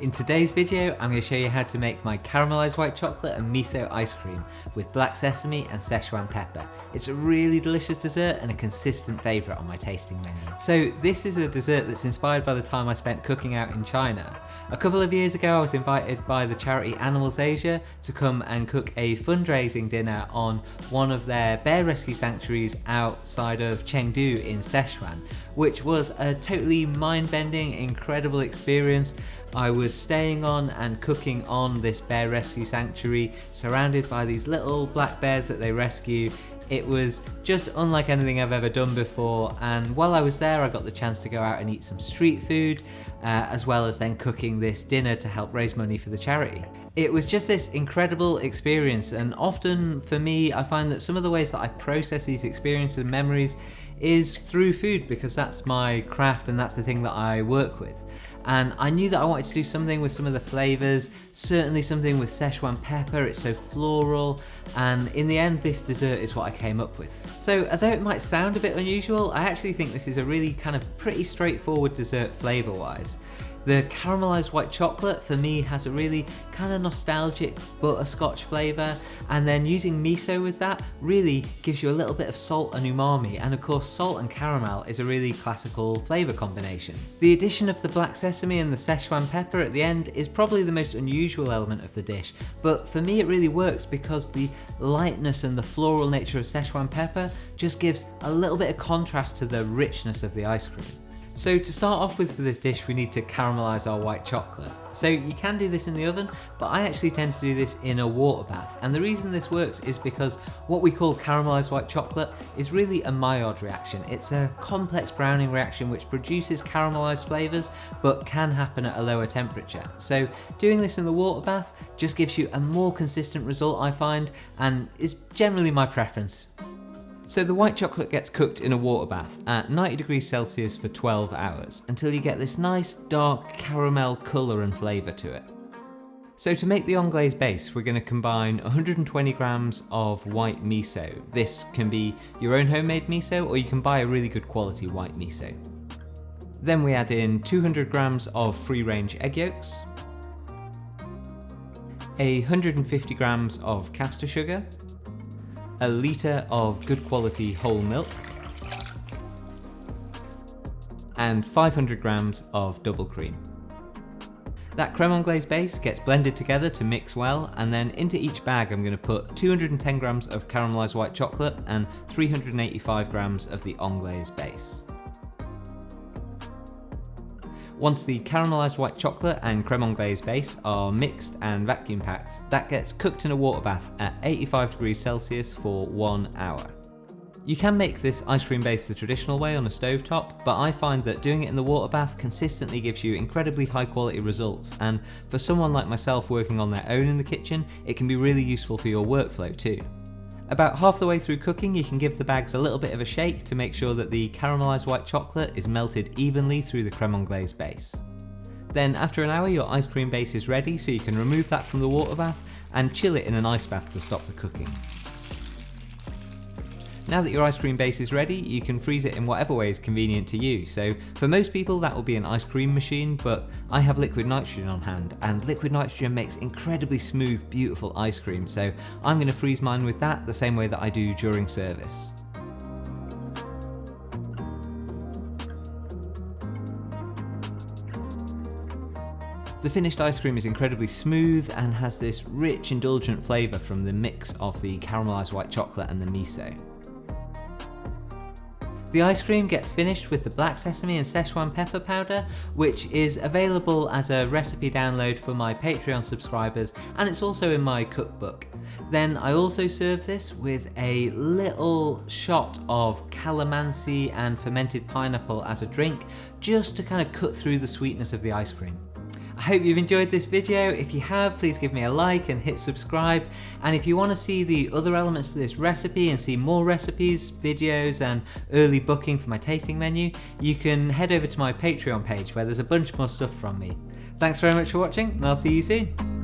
In today's video, I'm going to show you how to make my caramelized white chocolate and miso ice cream with black sesame and Sichuan pepper. It's a really delicious dessert and a consistent favourite on my tasting menu. So this is a dessert that's inspired by the time I spent cooking out in China. A couple of years ago I was invited by the charity Animals Asia to come and cook a fundraising dinner on one of their bear rescue sanctuaries outside of Chengdu in Sichuan, which was a totally mind-bending, incredible experience. I was staying on and cooking on this bear rescue sanctuary, surrounded by these little black bears that they rescue. It was just unlike anything I've ever done before, and while I was there I got the chance to go out and eat some street food, as well as then cooking this dinner to help raise money for the charity. It was just this incredible experience, and often for me I find that some of the ways that I process these experiences and memories is through food, because that's my craft and that's the thing that I work with. And I knew that I wanted to do something with some of the flavours, certainly something with Sichuan pepper. It's so floral, and in the end this dessert is what I came up with. So although it might sound a bit unusual, I actually think this is a really kind of pretty straightforward dessert flavour wise. The caramelised white chocolate for me has a really kind of nostalgic butterscotch flavour, and then using miso with that really gives you a little bit of salt and umami, and of course salt and caramel is a really classical flavour combination. The addition of the black sesame and the Sichuan pepper at the end is probably the most unusual element of the dish, but for me it really works because the lightness and the floral nature of Sichuan pepper just gives a little bit of contrast to the richness of the ice cream. So to start off with for this dish we need to caramelise our white chocolate. So you can do this in the oven, but I actually tend to do this in a water bath, and the reason this works is because what we call caramelised white chocolate is really a Maillard reaction. It's a complex browning reaction which produces caramelised flavours but can happen at a lower temperature. So doing this in the water bath just gives you a more consistent result, I find, and is generally my preference. So the white chocolate gets cooked in a water bath at 90 degrees Celsius for 12 hours until you get this nice dark caramel colour and flavour to it. So to make the Anglaise base, we're going to combine 120 grams of white miso. This can be your own homemade miso, or you can buy a really good quality white miso. Then we add in 200 grams of free range egg yolks, 150 grams of caster sugar, a litre of good quality whole milk, and 500 grams of double cream. That creme anglaise base gets blended together to mix well, and then into each bag I'm going to put 210 grams of caramelised white chocolate and 385 grams of the anglaise base. Once the caramelised white chocolate and creme anglaise base are mixed and vacuum packed, that gets cooked in a water bath at 85 degrees Celsius for 1 hour. You can make this ice cream base the traditional way on a stovetop, but I find that doing it in the water bath consistently gives you incredibly high quality results, and for someone like myself working on their own in the kitchen, it can be really useful for your workflow too. About half the way through cooking you can give the bags a little bit of a shake to make sure that the caramelised white chocolate is melted evenly through the creme anglaise base. Then after an hour your ice cream base is ready, so you can remove that from the water bath and chill it in an ice bath to stop the cooking. Now that your ice cream base is ready, you can freeze it in whatever way is convenient to you. So for most people that will be an ice cream machine, but I have liquid nitrogen on hand, and liquid nitrogen makes incredibly smooth, beautiful ice cream, so I'm going to freeze mine with that the same way that I do during service. The finished ice cream is incredibly smooth and has this rich, indulgent flavour from the mix of the caramelised white chocolate and the miso. The ice cream gets finished with the black sesame and Sichuan pepper powder, which is available as a recipe download for my Patreon subscribers, and it's also in my cookbook. Then I also serve this with a little shot of calamansi and fermented pineapple as a drink, just to kind of cut through the sweetness of the ice cream. I hope you've enjoyed this video. If you have, please give me a like and hit subscribe. And if you want to see the other elements to this recipe and see more recipes, videos and early booking for my tasting menu, you can head over to my Patreon page where there's a bunch more stuff from me. Thanks very much for watching, and I'll see you soon.